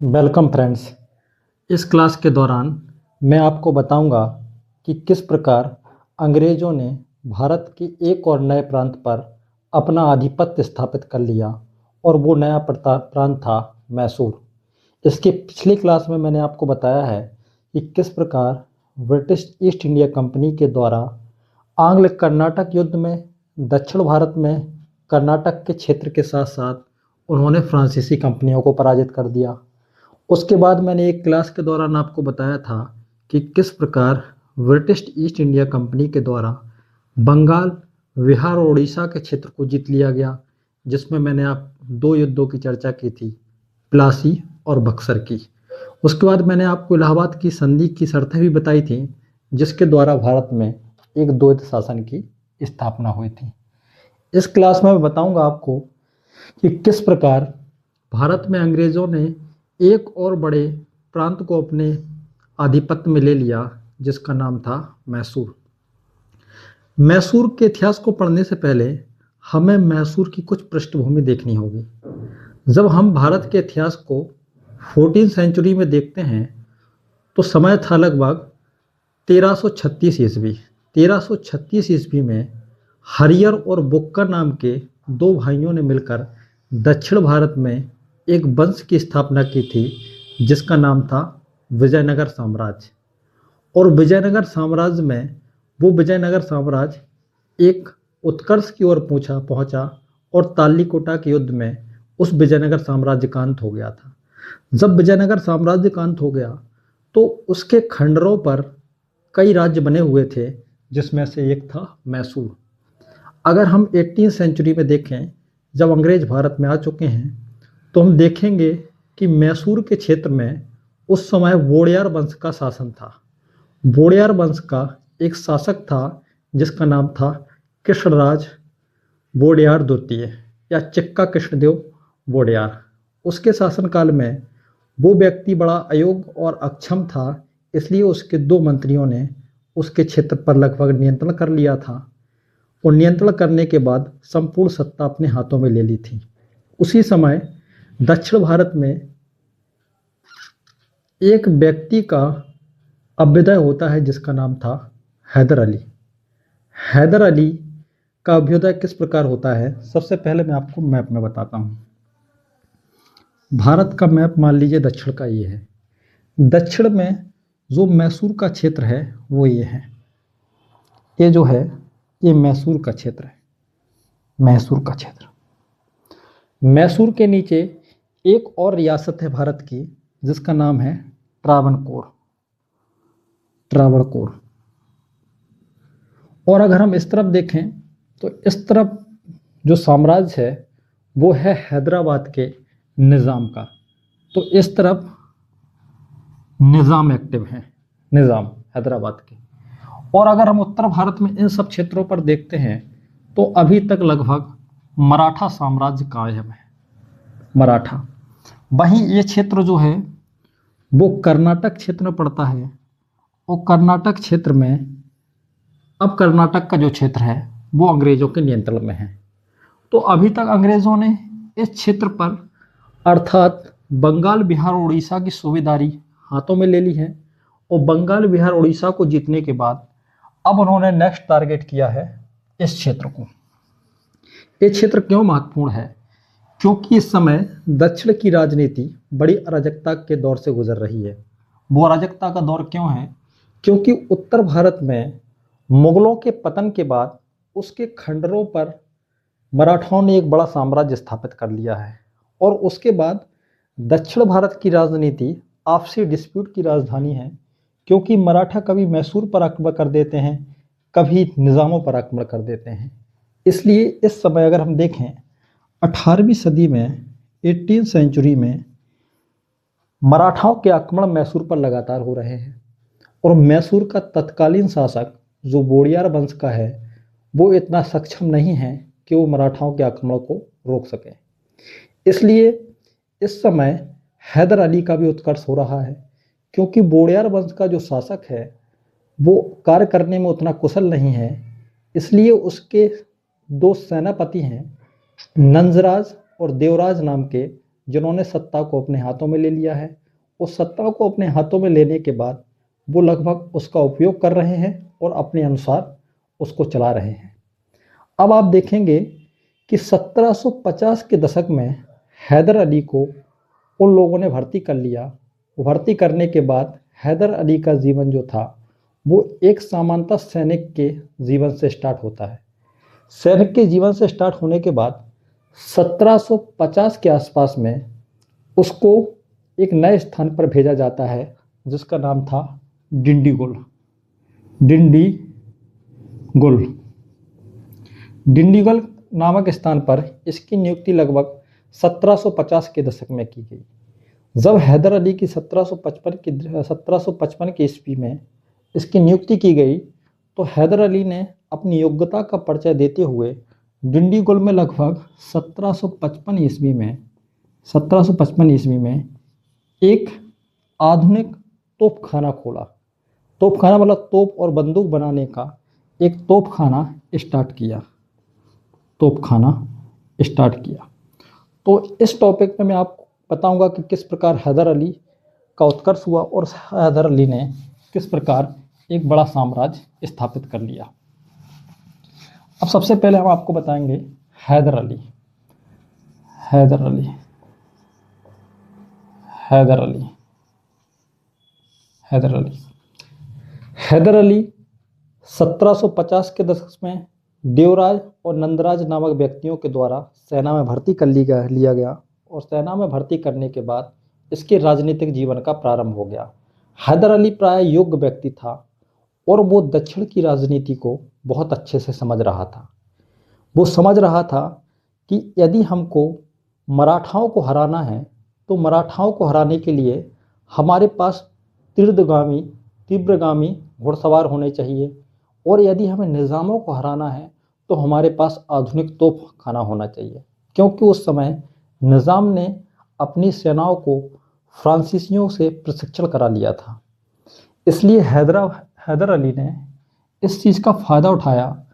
Welcome friends. इस class के दौरान मैं आपको बताऊंगा कि किस प्रकार अंग्रेज़ों ने भारत के एक और नए प्रांत पर अपना आधिपत्य स्थापित कर लिया और वो नया प्रांत था मैसूर। इसके पिछली क्लास में मैंने आपको बताया है कि किस प्रकार ब्रिटिश ईस्ट इंडिया कंपनी के द्वारा आंग्ल कर्नाटक युद्ध में दक्षिण भारत में कर्नाटक के क्षेत्र के साथ साथ उन्होंने फ्रांसीसी कंपनियों को पराजित कर दिया। उसके बाद मैंने एक क्लास के दौरान आपको बताया था कि किस प्रकार ब्रिटिश ईस्ट इंडिया कंपनी के द्वारा बंगाल, बिहार और उड़ीसा के क्षेत्र को जीत लिया गया, जिसमें मैंने आप दो युद्धों की चर्चा की थी, प्लासी और बक्सर की। उसके बाद मैंने आपको इलाहाबाद की संधि की शर्तें भी बताई थी, जिसके द्वारा भारत में एक द्वैत शासन की स्थापना हुई थी। इस क्लास में मैं बताऊंगा आपको कि किस प्रकार भारत में अंग्रेज़ों ने एक और बड़े प्रांत को अपने आधिपत्य में ले लिया, जिसका नाम था मैसूर। मैसूर के इतिहास को पढ़ने से पहले हमें मैसूर की कुछ पृष्ठभूमि देखनी होगी। जब हम भारत के इतिहास को 14वीं सेंचुरी में देखते हैं तो समय था लगभग 1336 ईस्वी। 1336 ईस्वी में हरियर और बुक्कर नाम के दो भाइयों ने मिलकर दक्षिण भारत में एक वंश की स्थापना की थी, जिसका नाम था विजयनगर साम्राज्य। और विजयनगर साम्राज्य में वो विजयनगर साम्राज्य एक उत्कर्ष की ओर पहुंचा और तालीकोटा के युद्ध में उस विजयनगर साम्राज्य का अंत हो गया था। जब विजयनगर साम्राज्य का अंत हो गया तो उसके खंडरों पर कई राज्य बने हुए थे, जिसमें से एक था मैसूर। अगर हम 18वीं सेंचुरी में देखें, जब अंग्रेज भारत में आ चुके हैं, तो हम देखेंगे कि मैसूर के क्षेत्र में उस समय वोडियार वंश का शासन था। वोडियार वंश का एक शासक था, जिसका नाम था कृष्णराज वोडियार द्वितीय या चिक्का कृष्णदेव वोडियार। उसके शासनकाल में वो व्यक्ति बड़ा अयोग्य और अक्षम था, इसलिए उसके दो मंत्रियों ने उसके क्षेत्र पर लगभग नियंत्रण कर लिया था और नियंत्रण करने के बाद संपूर्ण सत्ता अपने हाथों में ले ली थी। उसी समय दक्षिण भारत में एक व्यक्ति का अभ्युदय होता है, जिसका नाम था हैदर अली। हैदर अली का अभ्युदय किस प्रकार होता है, सबसे पहले मैं आपको मैप में बताता हूँ। भारत का मैप मान लीजिए दक्षिण का ये है। दक्षिण में जो मैसूर का क्षेत्र है वो ये है। ये जो है ये मैसूर का क्षेत्र है। मैसूर का क्षेत्र, मैसूर के नीचे एक और रियासत है भारत की, जिसका नाम है त्रावणकोर। त्रावणकोर। और अगर हम इस तरफ देखें तो इस तरफ जो साम्राज्य है वो है हैदराबाद के निज़ाम का। तो इस तरफ निज़ाम एक्टिव है, निज़ाम हैदराबाद के। और अगर हम उत्तर भारत में इन सब क्षेत्रों पर देखते हैं तो अभी तक लगभग मराठा साम्राज्य कायम है, मराठा। वहीं ये क्षेत्र जो है वो कर्नाटक क्षेत्र में पड़ता है और कर्नाटक क्षेत्र में अब कर्नाटक का जो क्षेत्र है वो अंग्रेज़ों के नियंत्रण में है। तो अभी तक अंग्रेज़ों ने इस क्षेत्र पर अर्थात बंगाल, बिहार और उड़ीसा की सूबेदारी हाथों में ले ली है और बंगाल, बिहार, उड़ीसा को जीतने के बाद अब उन्होंने नेक्स्ट टारगेट किया है इस क्षेत्र को। ये क्षेत्र क्यों महत्वपूर्ण है? क्योंकि इस समय दक्षिण की राजनीति बड़ी अराजकता के दौर से गुजर रही है। वो अराजकता का दौर क्यों है? क्योंकि उत्तर भारत में मुगलों के पतन के बाद उसके खंडरों पर मराठाओं ने एक बड़ा साम्राज्य स्थापित कर लिया है और उसके बाद दक्षिण भारत की राजनीति आपसी डिस्प्यूट की राजधानी है, क्योंकि मराठा कभी मैसूर पर आक्रमण कर देते हैं, कभी निज़ामों पर आक्रमण कर देते हैं। इसलिए इस समय अगर हम देखें 18वीं सदी में, 18वीं सेंचुरी में मराठाओं के आक्रमण मैसूर पर लगातार हो रहे हैं और मैसूर का तत्कालीन शासक जो वोडियार वंश का है वो इतना सक्षम नहीं है कि वो मराठाओं के आक्रमण को रोक सके। इसलिए इस समय हैदर अली का भी उत्कर्ष हो रहा है, क्योंकि वोडियार वंश का जो शासक है वो कार्य करने में उतना कुशल नहीं है। इसलिए उसके दो सेनापति हैं, नंजराज और देवराज नाम के जिन्होंने सत्ता को अपने हाथों में ले लिया है। उस सत्ता को अपने हाथों में लेने के बाद वो लगभग उसका उपयोग कर रहे हैं और अपने अनुसार उसको चला रहे हैं। अब आप देखेंगे कि 1750 के दशक में हैदर अली को उन लोगों ने भर्ती कर लिया। भर्ती करने के बाद हैदर अली का जीवन जो था वो एक सामान्यतः सैनिक के जीवन से स्टार्ट होता है। सैनिक के जीवन से स्टार्ट होने के बाद 1750 के आसपास में उसको एक नए स्थान पर भेजा जाता है जिसका नाम था डिंडीगुल। डिंडीगुल डिंडीगुल नामक स्थान पर इसकी नियुक्ति लगभग 1750 के दशक में की गई। जब हैदर अली की 1755 की ईस्वी में इसकी नियुक्ति की गई तो हैदर अली ने अपनी योग्यता का परिचय देते हुए डिंडीगुल में लगभग 1755 ईस्वी में एक आधुनिक तोपखाना खोला। तोपखाना मतलब तोप और बंदूक बनाने का एक तोपखाना स्टार्ट किया। तो इस टॉपिक में मैं आपको बताऊंगा कि किस प्रकार हैदर अली का उत्कर्ष हुआ और हैदर अली ने किस प्रकार एक बड़ा साम्राज्य स्थापित कर लिया। अब सबसे पहले हम आपको बताएंगे हैदर अली। हैदर अली 1750 के दशक में देवराज और नंदराज नामक व्यक्तियों के द्वारा सेना में भर्ती कर लिया गया और सेना में भर्ती करने के बाद इसके राजनीतिक जीवन का प्रारंभ हो गया। हैदर अली प्राय योग्य व्यक्ति था और वो दक्षिण की राजनीति को बहुत अच्छे से समझ रहा था। वो समझ रहा था कि यदि हमको मराठाओं को हराना है तो मराठाओं को हराने के लिए हमारे पास तीव्रगामी घुड़सवार होने चाहिए और यदि हमें निज़ामों को हराना है तो हमारे पास आधुनिक तोपखाना होना चाहिए, क्योंकि उस समय निज़ाम ने अपनी सेनाओं को फ्रांसीसियों से प्रशिक्षण करा लिया था। इसलिए हैदर अली ने इस चीज़ का फ़ायदा उठाया।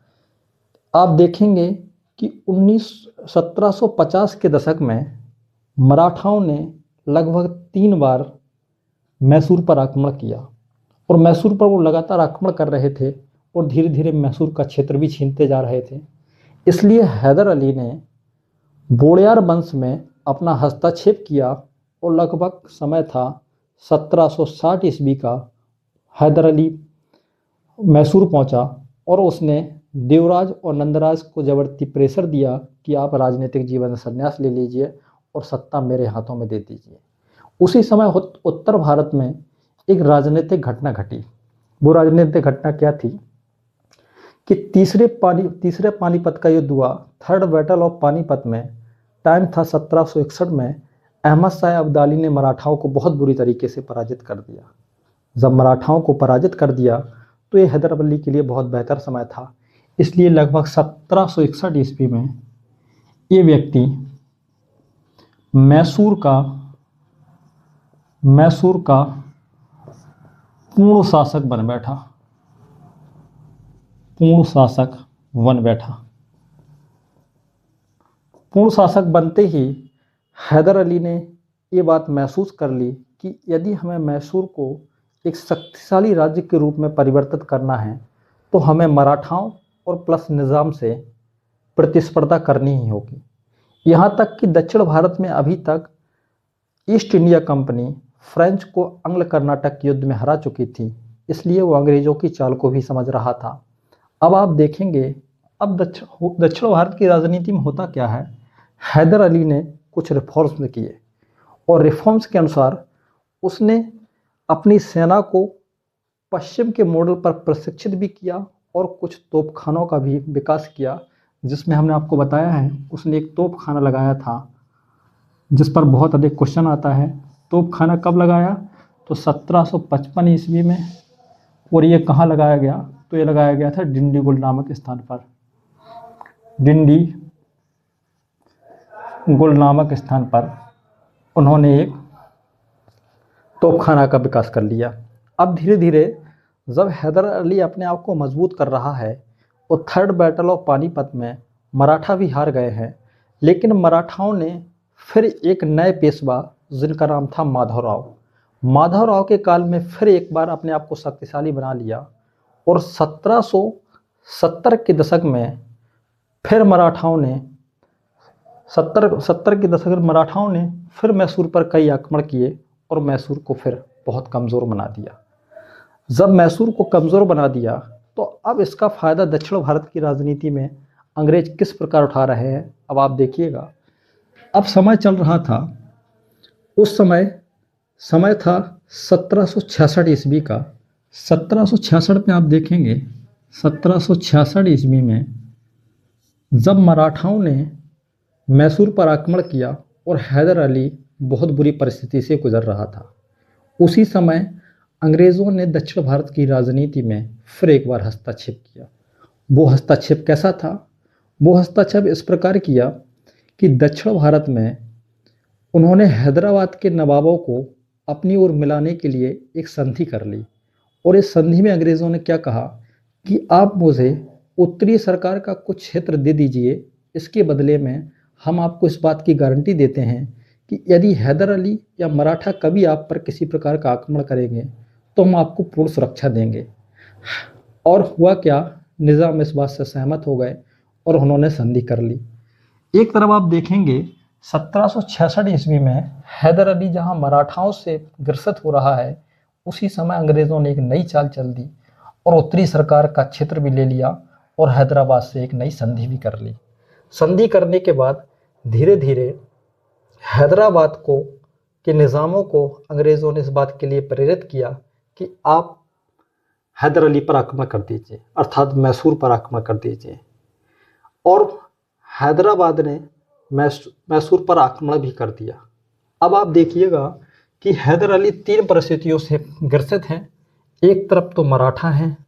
आप देखेंगे कि 1750 के दशक में मराठाओं ने लगभग 3 बार मैसूर पर आक्रमण किया और मैसूर पर वो लगातार आक्रमण कर रहे थे और धीरे धीरे मैसूर का क्षेत्र भी छीनते जा रहे थे। इसलिए हैदर अली ने बोड़ियार वंश में अपना हस्तक्षेप किया और लगभग समय था 1760 ईस्वी का। हैदर अली मैसूर पहुंचा और उसने देवराज और नंदराज को जबरदस्ती प्रेशर दिया कि आप राजनीतिक जीवन से संन्यास ले लीजिए और सत्ता मेरे हाथों में दे दीजिए। उसी समय उत्तर भारत में एक राजनीतिक घटना घटी। वो राजनीतिक घटना क्या थी कि तीसरे पानीपत का युद्ध हुआ। थर्ड बैटल ऑफ पानीपत में टाइम था 1761 में। अहमद शाह अब्दाली ने मराठाओं को बहुत बुरी तरीके से पराजित कर दिया। जब मराठाओं को पराजित कर दिया तो ये हैदर अली के लिए बहुत बेहतर समय था। इसलिए लगभग 1761 ईस्वी में ये व्यक्ति मैसूर का पूर्ण शासक बन बैठा। पूर्ण शासक बनते ही हैदर अली ने ये बात महसूस कर ली कि यदि हमें मैसूर को एक शक्तिशाली राज्य के रूप में परिवर्तित करना है तो हमें मराठाओं और प्लस निज़ाम से प्रतिस्पर्धा करनी ही होगी। यहाँ तक कि दक्षिण भारत में अभी तक ईस्ट इंडिया कंपनी फ्रेंच को अंग्ल कर्नाटक युद्ध में हरा चुकी थी, इसलिए वो अंग्रेज़ों की चाल को भी समझ रहा था। अब आप देखेंगे अब दक्षिण भारत की राजनीति में होता क्या है। हैदर अली ने कुछ रिफॉर्म्स किए और रिफॉर्म्स के अनुसार उसने अपनी सेना को पश्चिम के मॉडल पर प्रशिक्षित भी किया और कुछ तोपखानों का भी विकास किया, जिसमें हमने आपको बताया है उसने एक तोपखाना लगाया था जिस पर बहुत अधिक क्वेश्चन आता है। तोपखाना कब लगाया तो 1755 ईस्वी में। और ये कहाँ लगाया गया तो ये लगाया गया था डिंडीगुल नामक स्थान पर। डिंडीगुल नामक स्थान पर उन्होंने एक तोपखाना का विकास कर लिया। अब धीरे धीरे जब हैदर अली अपने आप को मजबूत कर रहा है और थर्ड बैटल ऑफ पानीपत में मराठा भी हार गए हैं, लेकिन मराठाओं ने फिर एक नए पेशवा जिनका नाम था माधवराव। माधवराव के काल में फिर एक बार अपने आप को शक्तिशाली बना लिया और 1770 के दशक में फिर मराठाओं ने 70 के दशक में मराठाओं ने फिर मैसूर पर कई आक्रमण किए और मैसूर को फिर बहुत कमज़ोर बना दिया। जब मैसूर को कमज़ोर बना दिया तो अब इसका फ़ायदा दक्षिण भारत की राजनीति में अंग्रेज किस प्रकार उठा रहे हैं, अब आप देखिएगा। अब समय चल रहा था, उस समय था 1766 ईस्वी का। 1766 में आप देखेंगे, 1766 ईस्वी में जब मराठाओं ने मैसूर पर आक्रमण किया और हैदर अली बहुत बुरी परिस्थिति से गुजर रहा था, उसी समय अंग्रेज़ों ने दक्षिण भारत की राजनीति में फिर एक बार हस्तक्षेप किया। वो हस्तक्षेप कैसा था? वो हस्तक्षेप इस प्रकार किया कि दक्षिण भारत में उन्होंने हैदराबाद के नवाबों को अपनी ओर मिलाने के लिए एक संधि कर ली और इस संधि में अंग्रेज़ों ने क्या कहा कि आप मुझे उत्तरी सरकार का कुछ क्षेत्र दे दीजिए, इसके बदले में हम आपको इस बात की गारंटी देते हैं कि यदि हैदर अली या मराठा कभी आप पर किसी प्रकार का आक्रमण करेंगे तो हम आपको पूर्ण सुरक्षा देंगे। और हुआ क्या, निज़ाम इस बात से सहमत हो गए और उन्होंने संधि कर ली। एक तरफ आप देखेंगे 1766 ईस्वी में हैदर अली जहां मराठाओं से ग्रसित हो रहा है, उसी समय अंग्रेज़ों ने एक नई चाल चल दी और उत्तरी सरकार का क्षेत्र भी ले लिया और हैदराबाद से एक नई संधि भी कर ली। संधि करने के बाद धीरे धीरे हैदराबाद के निज़ामों को अंग्रेज़ों ने इस बात के लिए प्रेरित किया कि आप हैदर अली पर आक्रमण कर दीजिए, अर्थात मैसूर पर आक्रमण कर दीजिए। और हैदराबाद ने मैसूर पर आक्रमण भी कर दिया। अब आप देखिएगा कि हैदर अली तीन परिस्थितियों से ग्रसित हैं। एक तरफ तो मराठा हैं,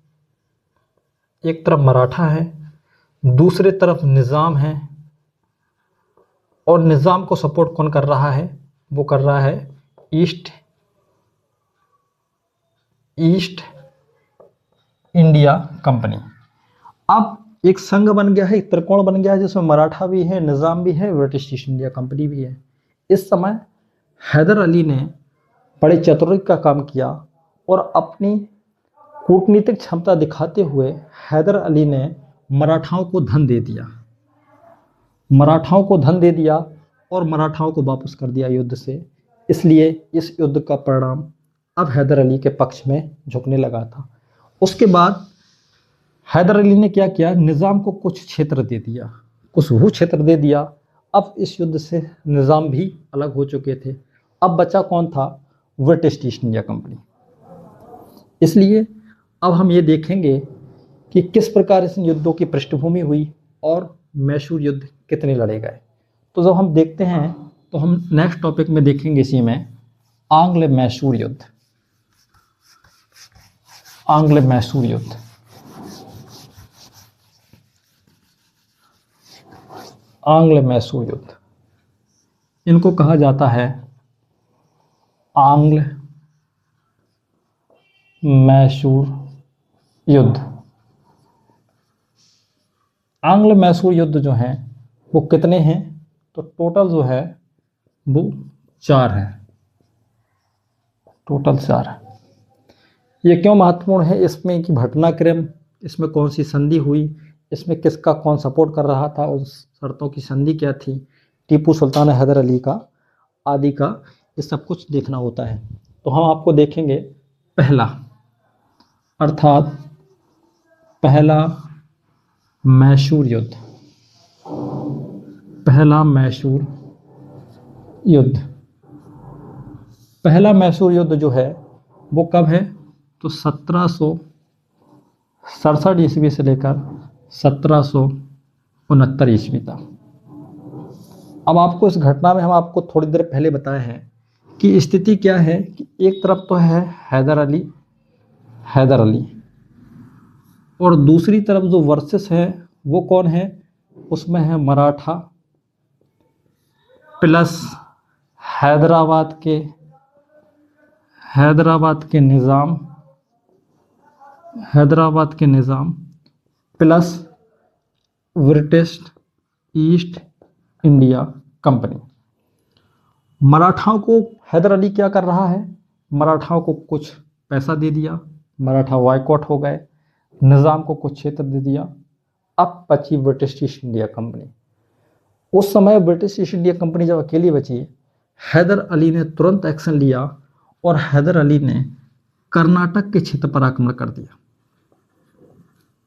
एक तरफ मराठा है, दूसरे तरफ निज़ाम है, और निज़ाम को सपोर्ट कौन कर रहा है? वो कर रहा है ईस्ट इंडिया कंपनी। अब एक संघ बन गया है, एक त्रिकोण बन गया है जिसमें मराठा भी है, निज़ाम भी है, ब्रिटिश ईस्ट इंडिया कंपनी भी है। इस समय हैदर अली ने बड़े चतुराई का काम किया और अपनी कूटनीतिक क्षमता दिखाते हुए हैदर अली ने मराठाओं को धन दे दिया और मराठाओं को वापस कर दिया युद्ध से। इसलिए इस युद्ध का परिणाम अब हैदर अली के पक्ष में झुकने लगा था। उसके बाद हैदर अली ने क्या किया, निज़ाम को कुछ क्षेत्र दे दिया, कुछ भू क्षेत्र दे दिया। अब इस युद्ध से निज़ाम भी अलग हो चुके थे। अब बचा कौन था? British East India company. इसलिए अब हम ये देखेंगे कि किस प्रकार इस युद्धों की पृष्ठभूमि हुई और मैसूर युद्ध कितने लड़े गए। तो जब हम देखते हैं तो हम नेक्स्ट टॉपिक में देखेंगे इसी में आंग्ल मैसूर युद्ध। आंग्ल मैसूर युद्ध, आंग्ल मैसूर युद्ध, इनको कहा जाता है आंग्ल मैसूर युद्ध। आंग्ल मैसूर युद्ध जो हैं वो कितने हैं? तो टोटल जो है वो 4 है, टोटल 4 है। ये क्यों महत्वपूर्ण है? इसमें कि घटनाक्रम, इसमें कौन सी संधि हुई, इसमें किसका कौन सपोर्ट कर रहा था, उस शर्तों की संधि क्या थी, टीपू सुल्तान, हैदर अली का, आदि का, ये सब कुछ देखना होता है। तो हम आपको देखेंगे पहला, अर्थात पहला मैसूर युद्ध। पहला मैसूर युद्ध, पहला मैसूर युद्ध जो है वो कब है? तो 1767 ईस्वी से लेकर 1769 ईस्वी तक। अब आपको इस घटना में हम आपको थोड़ी देर पहले बताए हैं कि स्थिति क्या है कि एक तरफ तो है हैदर अली और दूसरी तरफ जो वर्सेस है वो कौन है? उसमें है मराठा प्लस हैदराबाद के Nizam plus British East India Company. मराठाओं को हैदर अली क्या कर रहा है, मराठाओं को कुछ पैसा दे दिया, मराठा बॉयकॉट हो गए, निज़ाम को कुछ क्षेत्र दे दिया। अब बची ब्रिटिश ईस्ट इंडिया कंपनी। उस समय ब्रिटिश ईस्ट इंडिया कंपनी जब अकेली बची, हैदर अली ने तुरंत एक्शन लिया और हैदर अली ने कर्नाटक के क्षेत्र पर आक्रमण कर दिया।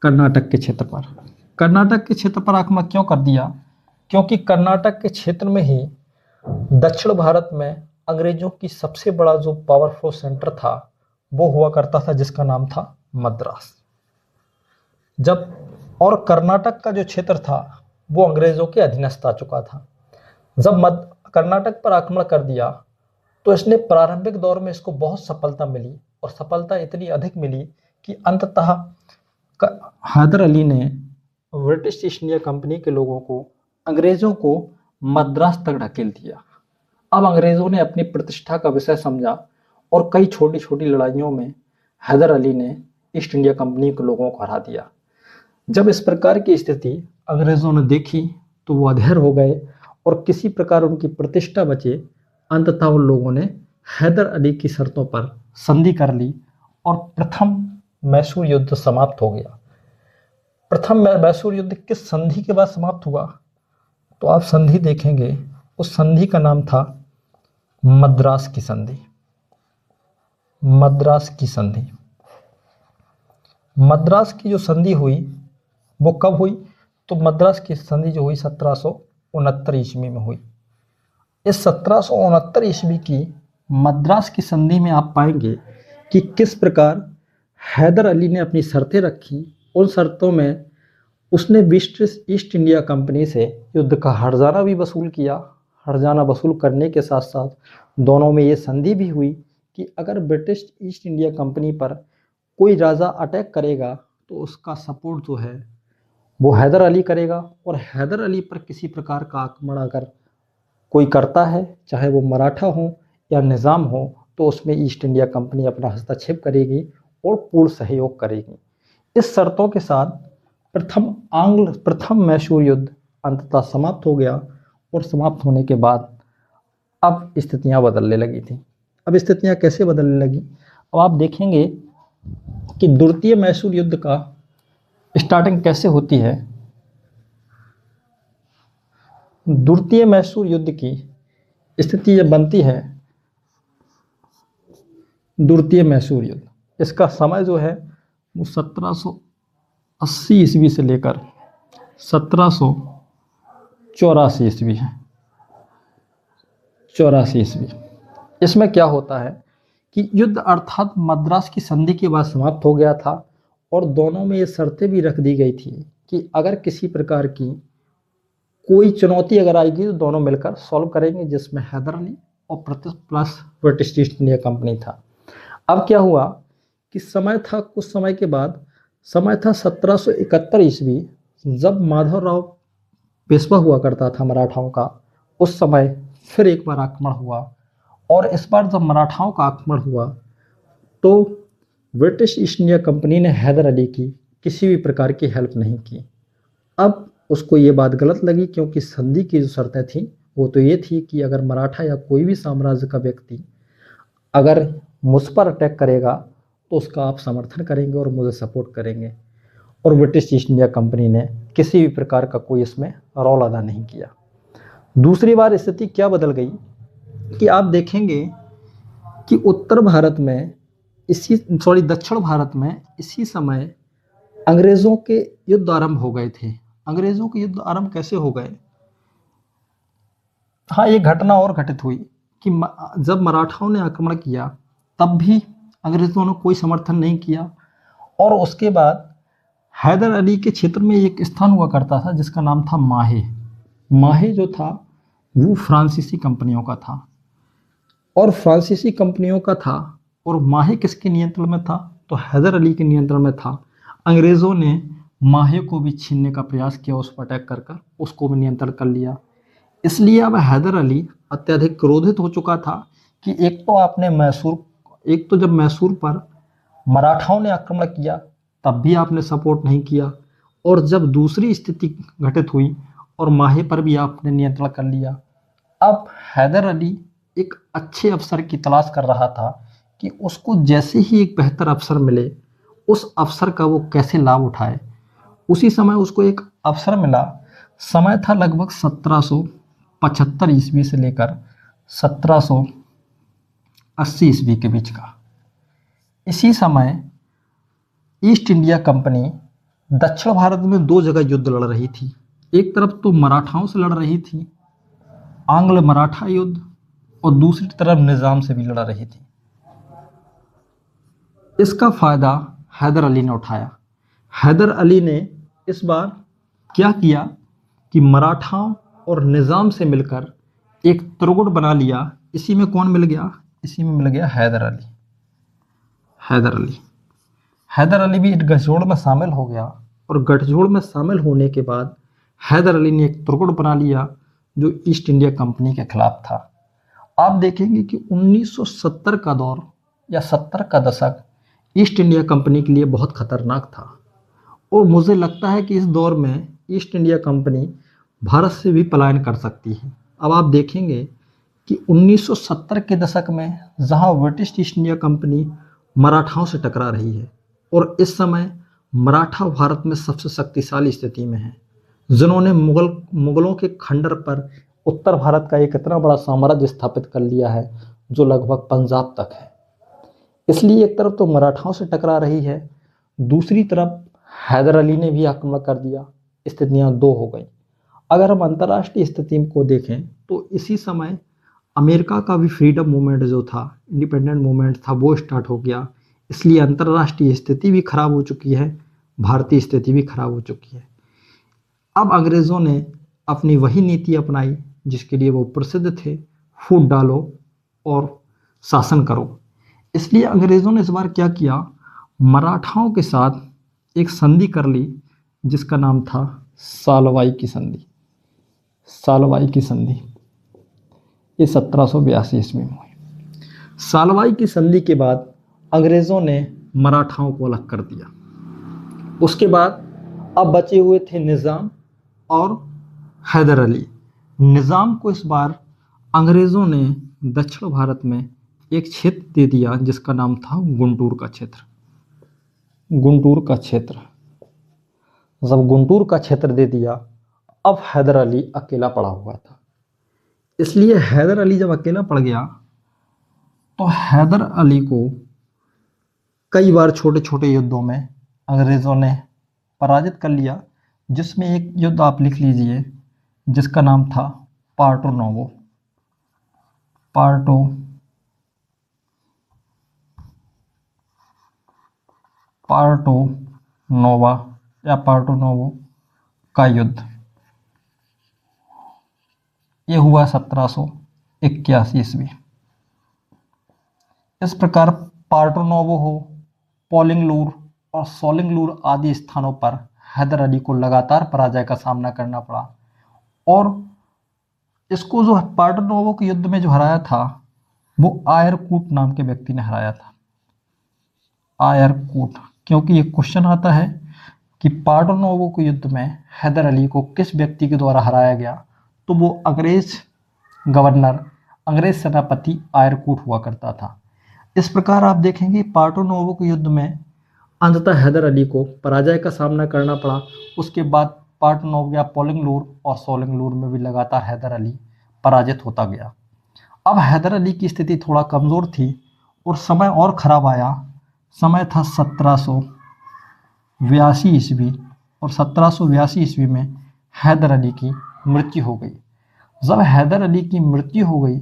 कर्नाटक के क्षेत्र पर आक्रमण क्यों कर दिया? क्योंकि कर्नाटक के क्षेत्र में ही दक्षिण भारत में अंग्रेजों की सबसे बड़ा जो पावरफुल सेंटर था वो हुआ करता था, जिसका नाम था मद्रास। और कर्नाटक का जो क्षेत्र था वो अंग्रेजों के अधीनस्थ आ चुका था। जब कर्नाटक पर आक्रमण कर दिया तो इसने प्रारंभिक दौर में इसको बहुत सफलता मिली, और सफलता इतनी अधिक मिली कि अंततः हैदर अली ने ब्रिटिश ईस्ट इंडिया कंपनी के लोगों को, अंग्रेजों को मद्रास तक ढकेल दिया। अब अंग्रेजों ने अपनी प्रतिष्ठा का विषय समझा और कई छोटी छोटी लड़ाइयों में हैदर अली ने ईस्ट इंडिया कंपनी के लोगों को हरा दिया। जब इस प्रकार की स्थिति अंग्रेजों ने देखी तो वो अधैर्य हो गए और किसी प्रकार उनकी प्रतिष्ठा बचे। अंततः उन लोगों ने हैदर अली की शर्तों पर संधि कर ली और प्रथम मैसूर युद्ध समाप्त हो गया। प्रथम मैसूर युद्ध किस संधि के बाद समाप्त हुआ? तो आप संधि देखेंगे, उस संधि का नाम था मद्रास की संधि। मद्रास की संधि, मद्रास की जो संधि हुई वो कब हुई? तो मद्रास की संधि जो हुई 1769 ईस्वी में हुई। इस 1769 ईस्वी की मद्रास की संधि में आप पाएंगे कि किस प्रकार हैदर अली ने अपनी शर्तें रखी। उन शर्तों में उसने ईस्ट इंडिया कंपनी से युद्ध का हर्जाना भी वसूल किया। हर्जाना वसूल करने के साथ साथ दोनों में ये संधि भी हुई कि अगर ब्रिटिश ईस्ट इंडिया कंपनी पर कोई राजा अटैक करेगा तो उसका सपोर्ट जो है वो हैदर अली करेगा, और हैदर अली पर किसी प्रकार का आक्रमण अगर कोई करता है, चाहे वो मराठा हो या निज़ाम हो, तो उसमें ईस्ट इंडिया कंपनी अपना हस्तक्षेप करेगी और पूर्ण सहयोग करेगी। इस शर्तों के साथ प्रथम मैसूर युद्ध अंततः समाप्त हो गया, और समाप्त होने के बाद अब स्थितियां बदलने लगी थी। अब स्थितियां कैसे बदलने लगी? अब आप देखेंगे कि द्वितीय मैसूर युद्ध का स्टार्टिंग कैसे होती है। द्वितीय मैसूर युद्ध की स्थिति जब बनती है, द्वितीय मैसूर युद्ध, इसका समय जो है वो 1780 ईस्वी से लेकर 1784 ईस्वी है। 84 ईस्वी। इसमें क्या होता है कि युद्ध अर्थात मद्रास की संधि के बाद समाप्त हो गया था, और दोनों में ये शर्तें भी रख दी गई थी कि अगर किसी प्रकार की कोई चुनौती अगर आएगी तो दोनों मिलकर सॉल्व करेंगे, जिसमें हैदर अली और plus British East India company था। अब क्या हुआ कि कुछ समय के बाद समय था 1771 ईस्वी, जब माधवराव पेशवा हुआ करता था मराठाओं का। उस समय फिर एक बार आक्रमण हुआ, और इस बार जब मराठाओं का आक्रमण हुआ तो ब्रिटिश ईस्ट इंडिया कंपनी ने हैदर अली की किसी भी प्रकार की हेल्प नहीं की। अब उसको ये बात गलत लगी, क्योंकि संधि की जो शर्तें थी वो तो ये थी कि अगर मराठा या कोई भी साम्राज्य का व्यक्ति अगर मुझ पर अटैक करेगा तो उसका आप समर्थन करेंगे और मुझे सपोर्ट करेंगे। और ब्रिटिश ईस्ट इंडिया कंपनी ने किसी भी प्रकार का कोई इसमें रोल अदा नहीं किया। दूसरी बार स्थिति क्या बदल गई कि आप देखेंगे कि दक्षिण भारत में इसी समय अंग्रेज़ों के युद्ध आरंभ हो गए थे। अंग्रेज़ों के युद्ध आरंभ कैसे हो गए? हाँ, एक घटना और घटित हुई कि जब मराठाओं ने आक्रमण किया तब भी अंग्रेज़ों ने कोई समर्थन नहीं किया, और उसके बाद हैदर अली के क्षेत्र में एक स्थान हुआ करता था जिसका नाम था माहे। माहे जो था वो फ्रांसीसी कंपनियों का था, और फ्रांसीसी कंपनियों का था, और माहे किसके नियंत्रण में था? तो हैदर अली के नियंत्रण में था। अंग्रेज़ों ने माहे को भी छीनने का प्रयास किया, उस पर अटैक कर उसको भी नियंत्रण कर लिया। इसलिए अब हैदर अली अत्यधिक क्रोधित हो चुका था कि एक तो जब मैसूर पर मराठाओं ने आक्रमण किया तब भी आपने सपोर्ट नहीं किया, और जब दूसरी स्थिति घटित हुई और माहे पर भी आपने नियंत्रण कर लिया। अब हैदर अली एक अच्छे अवसर की तलाश कर रहा था कि उसको जैसे ही एक बेहतर अवसर मिले उस अवसर का वो कैसे लाभ उठाए। उसी समय उसको एक अवसर मिला। समय था लगभग 1775 ईस्वी से लेकर 1780 ईस्वी के बीच का। इसी समय ईस्ट इंडिया कंपनी दक्षिण भारत में दो जगह युद्ध लड़ रही थी। एक तरफ तो मराठाओं से लड़ रही थी, आंग्ल मराठा युद्ध, और दूसरी तरफ निजाम से भी लड़ रही थी। इसका फायदा हैदर अली ने उठाया। हैदर अली ने इस बार क्या किया कि मराठाओं और निजाम से मिलकर एक त्रिगुट बना लिया। इसी में कौन मिल गया? इसी में मिल गया हैदर अली। हैदर अली हैदर अली भी इस गठजोड़ में शामिल हो गया, और गठजोड़ में शामिल होने के बाद हैदर अली ने एक त्रिगुट बना लिया जो ईस्ट इंडिया कंपनी के खिलाफ था। आप देखेंगे कि 1970 का दौर या 70 का दशक ईस्ट इंडिया कंपनी के लिए बहुत खतरनाक था, और मुझे लगता है कि इस दौर में ईस्ट इंडिया कंपनी भारत से भी पलायन कर सकती है। अब आप देखेंगे कि 1970 के दशक में जहां ब्रिटिश ईस्ट इंडिया कंपनी मराठाओं से टकरा रही है, और इस समय मराठा भारत में सबसे शक्तिशाली स्थिति में है, जिन्होंने मुगलों के खंडर पर उत्तर भारत का एक इतना बड़ा साम्राज्य स्थापित कर लिया है जो लगभग पंजाब तक है। इसलिए एक तरफ तो मराठाओं से टकरा रही है, दूसरी तरफ हैदर अली ने भी आक्रमण कर दिया। स्थितियां दो हो गई। अगर हम अंतर्राष्ट्रीय स्थिति को देखें तो इसी समय अमेरिका का भी फ्रीडम मूवमेंट जो था, इंडिपेंडेंट मूवमेंट था, वो स्टार्ट हो गया। इसलिए अंतर्राष्ट्रीय स्थिति भी खराब हो चुकी है, भारतीय स्थिति भी खराब हो चुकी है। अब अंग्रेज़ों ने अपनी वही नीति अपनाई जिसके लिए वो प्रसिद्ध थे, फूट डालो और शासन करो। इसलिए अंग्रेज़ों ने इस बार क्या किया, मराठाओं के साथ एक संधि कर ली जिसका नाम था सालवाई की संधि। सालवाई की संधि ये 1782 ईस्वी में हुई। सालवाई की संधि के बाद अंग्रेज़ों ने मराठाओं को अलग कर दिया। उसके बाद अब बचे हुए थे निज़ाम और हैदर अली। निज़ाम को इस बार अंग्रेज़ों ने दक्षिण भारत में एक क्षेत्र दे दिया जिसका नाम था गुंटूर का क्षेत्र। गुंटूर का क्षेत्र, जब गुंटूर का क्षेत्र दे दिया, अब हैदर अली अकेला पड़ा हुआ था। इसलिए हैदर अली जब अकेला पड़ गया तो हैदर अली को कई बार छोटे छोटे युद्धों में अंग्रेज़ों ने पराजित कर लिया, जिसमें एक युद्ध आप लिख लीजिए जिसका नाम था पार्टो नोवो। पार्टो नोवा या पार्टो नोवो का युद्ध, ये हुआ 1781 ईस्वी। इस प्रकार पार्टो नोवो हो, पोलिंगलूर और सोलिंगलूर आदि स्थानों पर हैदर अली को लगातार पराजय का सामना करना पड़ा, और इसको जो पार्टो नोवो के युद्ध में जो हराया था वो आयरकूट नाम के व्यक्ति ने हराया था। आयरकूट, क्योंकि ये क्वेश्चन आता है कि पार्टो नोवो के युद्ध में हैदर अली को किस व्यक्ति के द्वारा हराया गया, तो वो अंग्रेज गवर्नर, अंग्रेज सेनापति आयरकूट हुआ करता था। इस प्रकार आप देखेंगे पार्टो नोवो के युद्ध में अंततः हैदर अली को पराजय का सामना करना पड़ा। उसके बाद पार्टो नोवो या पोलिंगलूर और सोलिंगलूर में भी लगातार हैदर अली पराजित होता गया। अब हैदर अली की स्थिति थोड़ा कमज़ोर थी और समय और ख़राब आया। समय था 1782 ईस्वी, और 1782 ईस्वी में हैदर अली की मृत्यु हो गई। जब हैदर अली की मृत्यु हो गई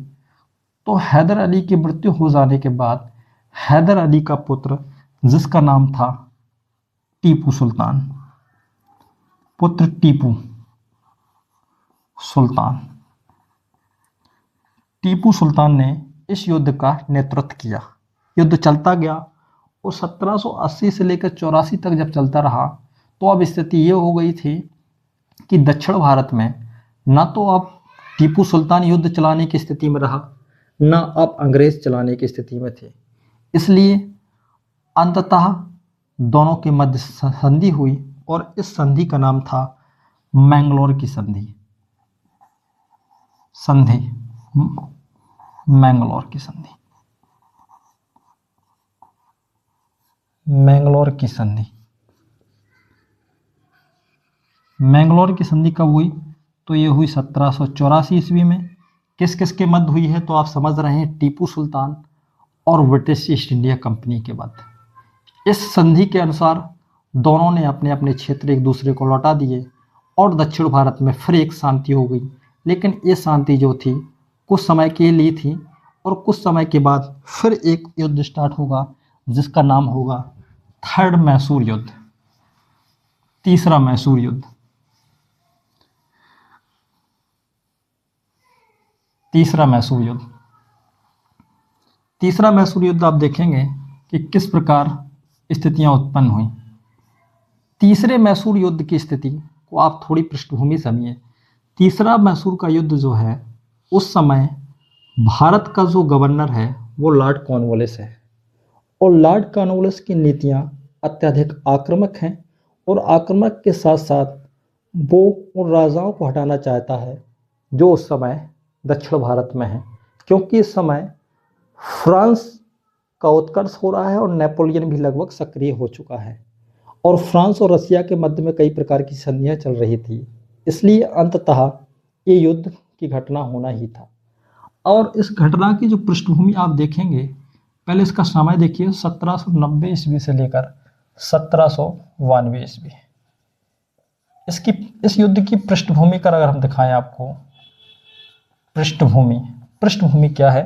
तो हैदर अली की मृत्यु हो जाने के बाद हैदर अली का पुत्र जिसका नाम था टीपू सुल्तान, पुत्र टीपू सुल्तान, टीपू सुल्तान ने इस युद्ध का नेतृत्व किया। युद्ध चलता गया और 1780 से लेकर 84 तक जब चलता रहा तो अब स्थिति ये हो गई थी कि दक्षिण भारत में ना तो अब टीपू सुल्तान युद्ध चलाने की स्थिति में रहा, ना अब अंग्रेज चलाने की स्थिति में थे। इसलिए अंततः दोनों के मध्य संधि हुई और इस संधि का नाम था मैंगलोर की संधि। मैंगलोर की संधि। मैंगलोर की संधि, मैंगलोर की संधि कब हुई? तो ये हुई 1784 ईस्वी में। किस किस के मध्य हुई है? तो आप समझ रहे हैं, टीपू सुल्तान और ब्रिटिश ईस्ट इंडिया कंपनी के मध्य। इस संधि के अनुसार दोनों ने अपने अपने क्षेत्र एक दूसरे को लौटा दिए और दक्षिण भारत में फिर एक शांति हो गई। लेकिन ये शांति जो थी कुछ समय के लिए थी और कुछ समय के बाद फिर एक युद्ध स्टार्ट होगा जिसका नाम होगा थर्ड मैसूर युद्ध, तीसरा मैसूर युद्ध। तीसरा मैसूर युद्ध, तीसरा मैसूर युद्ध आप देखेंगे कि किस प्रकार स्थितियां उत्पन्न हुई। तीसरे मैसूर युद्ध की स्थिति को आप थोड़ी पृष्ठभूमि समझिए। तीसरा मैसूर का युद्ध जो है, उस समय भारत का जो गवर्नर है वो लॉर्ड कॉर्नवालिस है और लॉर्ड कॉर्नवालिस की नीतियां अत्यधिक आक्रामक हैं और आक्रामक के साथ साथ वो उन राजाओं को हटाना चाहता है जो उस समय दक्षिण भारत में है, क्योंकि इस समय फ्रांस का उत्कर्ष हो रहा है और नेपोलियन भी लगभग सक्रिय हो चुका है और फ्रांस और रसिया के मध्य में कई प्रकार की संधियां चल रही थी। इसलिए अंततः ये युद्ध की घटना होना ही था। और इस घटना की जो पृष्ठभूमि आप देखेंगे, पहले इसका समय देखिए, 1790 ईस्वी से लेकर 1792 ईस्वी। इसकी इस युद्ध की पृष्ठभूमि का अगर हम दिखाएं आपको, पृष्ठभूमि क्या है,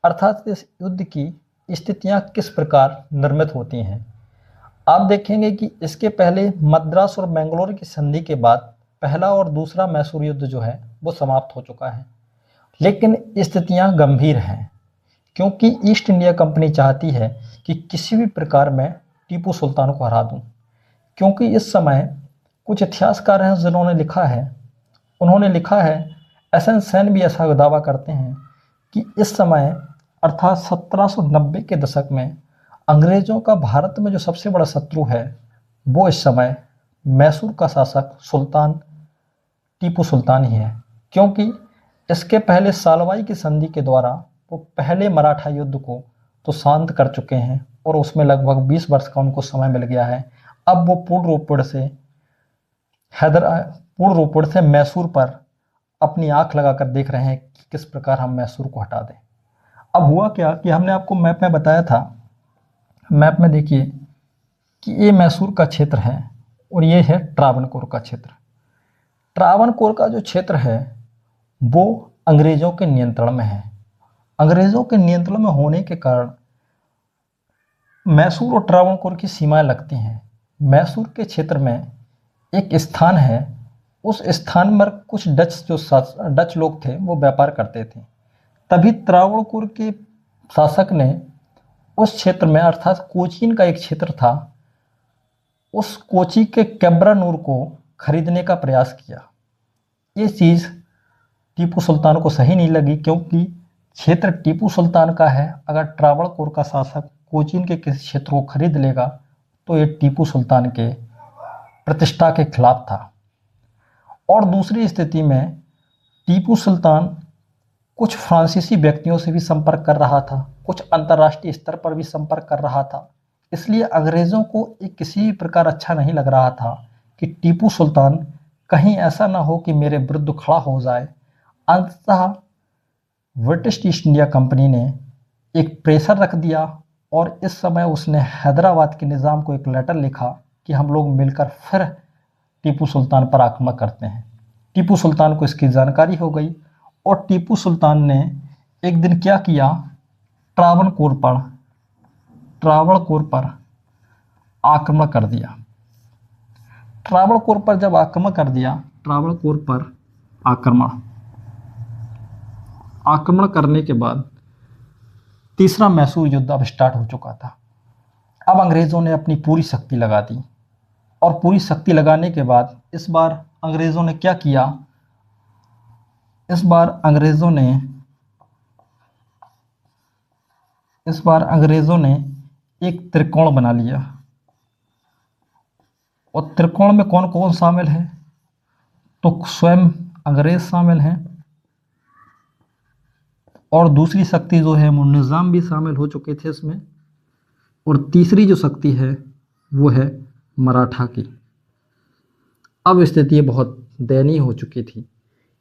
अर्थात इस युद्ध की स्थितियां किस प्रकार निर्मित होती हैं। आप देखेंगे कि इसके पहले मद्रास और मैंगलोर की संधि के बाद पहला और दूसरा मैसूर युद्ध जो है वो समाप्त हो चुका है, लेकिन स्थितियां गंभीर हैं क्योंकि ईस्ट इंडिया कंपनी चाहती है कि किसी भी प्रकार मैं टीपू सुल्तान को हरा दूं। क्योंकि इस समय कुछ इतिहासकार हैं जिन्होंने लिखा है, उन्होंने लिखा है, एसएन सेन भी ऐसा दावा करते हैं कि इस समय अर्थात 1790 के दशक में अंग्रेजों का भारत में जो सबसे बड़ा शत्रु है वो इस समय मैसूर का शासक सुल्तान टीपू सुल्तान ही है। क्योंकि इसके पहले सालवाई की संधि के द्वारा वो पहले मराठा युद्ध को तो शांत कर चुके हैं और उसमें लगभग 20 वर्ष का उनको समय मिल गया है। अब वो पूर्ण रूप से मैसूर पर अपनी आंख लगाकर देख रहे हैं कि किस प्रकार हम मैसूर को हटा दें। अब हुआ क्या कि हमने आपको मैप में बताया था, मैप में देखिए कि ये मैसूर का क्षेत्र है और ये है ट्रावणकोर का क्षेत्र। ट्रावणकोर का जो क्षेत्र है वो अंग्रेजों के नियंत्रण में है। अंग्रेजों के नियंत्रण में होने के कारण मैसूर और ट्रावणकोर की सीमाएं लगती हैं। मैसूर के क्षेत्र में एक स्थान है, उस स्थान पर कुछ डच लोग थे, वो व्यापार करते थे। तभी त्रावणकोर के शासक ने उस क्षेत्र में, अर्थात कोचीन का एक क्षेत्र था, उस कोची के कैब्रानूर को खरीदने का प्रयास किया। ये चीज़ टीपू सुल्तान को सही नहीं लगी क्योंकि क्षेत्र टीपू सुल्तान का है। अगर त्रावणकोर का शासक कोचीन के किसी क्षेत्र को खरीद लेगा तो ये टीपू सुल्तान के प्रतिष्ठा के खिलाफ था। और दूसरी स्थिति में टीपू सुल्तान कुछ फ्रांसीसी व्यक्तियों से भी संपर्क कर रहा था, कुछ अंतर्राष्ट्रीय स्तर पर भी संपर्क कर रहा था। इसलिए अंग्रेज़ों को एक किसी भी प्रकार अच्छा नहीं लग रहा था कि टीपू सुल्तान कहीं ऐसा ना हो कि मेरे विरुद्ध खड़ा हो जाए। अंततः ब्रिटिश ईस्ट इंडिया कंपनी ने एक प्रेशर रख दिया और इस समय उसने हैदराबाद के निज़ाम को एक लेटर लिखा कि हम लोग मिलकर फिर टीपू सुल्तान पर आक्रमण करते हैं। टीपू सुल्तान को इसकी जानकारी हो गई और टीपू सुल्तान ने एक दिन क्या किया, ट्रावणकोर पर आक्रमण कर दिया। ट्रावणकोर पर जब आक्रमण कर दिया, ट्रावणकोर पर आक्रमण करने के बाद तीसरा मैसूर युद्ध अब स्टार्ट हो चुका था। अब अंग्रेज़ों ने अपनी पूरी शक्ति लगा दी और पूरी शक्ति लगाने के बाद इस बार अंग्रेज़ों ने क्या किया, इस बार अंग्रेज़ों ने एक त्रिकोण बना लिया। और त्रिकोण में कौन कौन शामिल है? तो स्वयं अंग्रेज शामिल हैं और दूसरी शक्ति जो है वो निज़ाम भी शामिल हो चुके थे इसमें, और तीसरी जो शक्ति है वो है मराठा की। अब स्थिति बहुत दयनीय हो चुकी थी,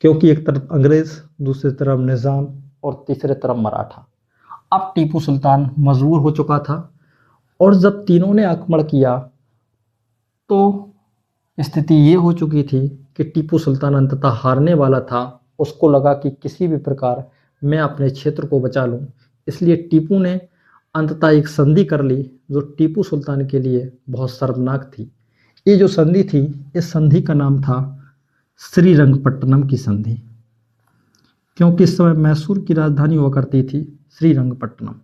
क्योंकि एक तरफ अंग्रेज़, दूसरी तरफ निज़ाम और तीसरी तरफ मराठा। अब टीपू सुल्तान मजबूर हो चुका था, और जब तीनों ने आक्रमण किया तो स्थिति ये हो चुकी थी कि टीपू सुल्तान अंततः हारने वाला था। उसको लगा कि किसी भी प्रकार मैं अपने क्षेत्र को बचा लूं, इसलिए टीपू ने अंततः एक संधि कर ली, जो टीपू सुल्तान के लिए बहुत शर्मनाक थी। ये जो संधि थी, इस संधि का नाम था श्रीरंगपट्टनम की संधि, क्योंकि इस समय मैसूर की राजधानी हुआ करती थी श्रीरंगपट्टनम।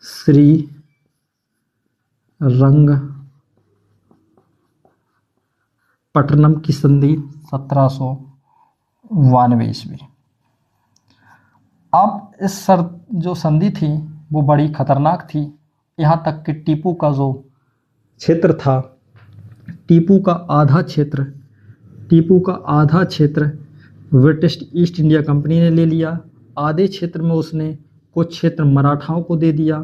श्रीरंगपट्टनम की संधि 1792 ईस्वी। अब इस जो संधि थी वो बड़ी खतरनाक थी, यहाँ तक कि टीपू का जो क्षेत्र था, टीपू का आधा क्षेत्र ब्रिटिश ईस्ट इंडिया कंपनी ने ले लिया। आधे क्षेत्र में उसने कुछ क्षेत्र मराठाओं को दे दिया,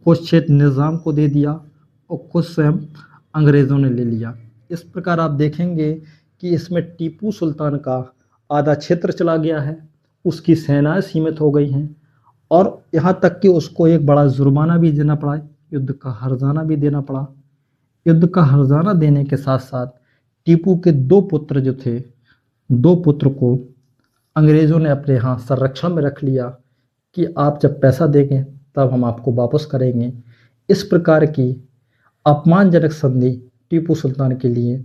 कुछ क्षेत्र निज़ाम को दे दिया, और कुछ स्वयं अंग्रेज़ों ने ले लिया। इस प्रकार आप देखेंगे कि इसमें टीपू सुल्तान का आधा क्षेत्र चला गया है, उसकी सेनाएं सीमित हो गई हैं, और यहाँ तक कि उसको एक बड़ा जुर्माना भी देना पड़ा, युद्ध का हर्जाना भी देना पड़ा। युद्ध का हर्जाना देने के साथ साथ टीपू के दो पुत्र जो थे, दो पुत्र को अंग्रेज़ों ने अपने यहाँ संरक्षण में रख लिया कि आप जब पैसा देंगे तब हम आपको वापस करेंगे। इस प्रकार की अपमानजनक संधि टीपू सुल्तान के लिए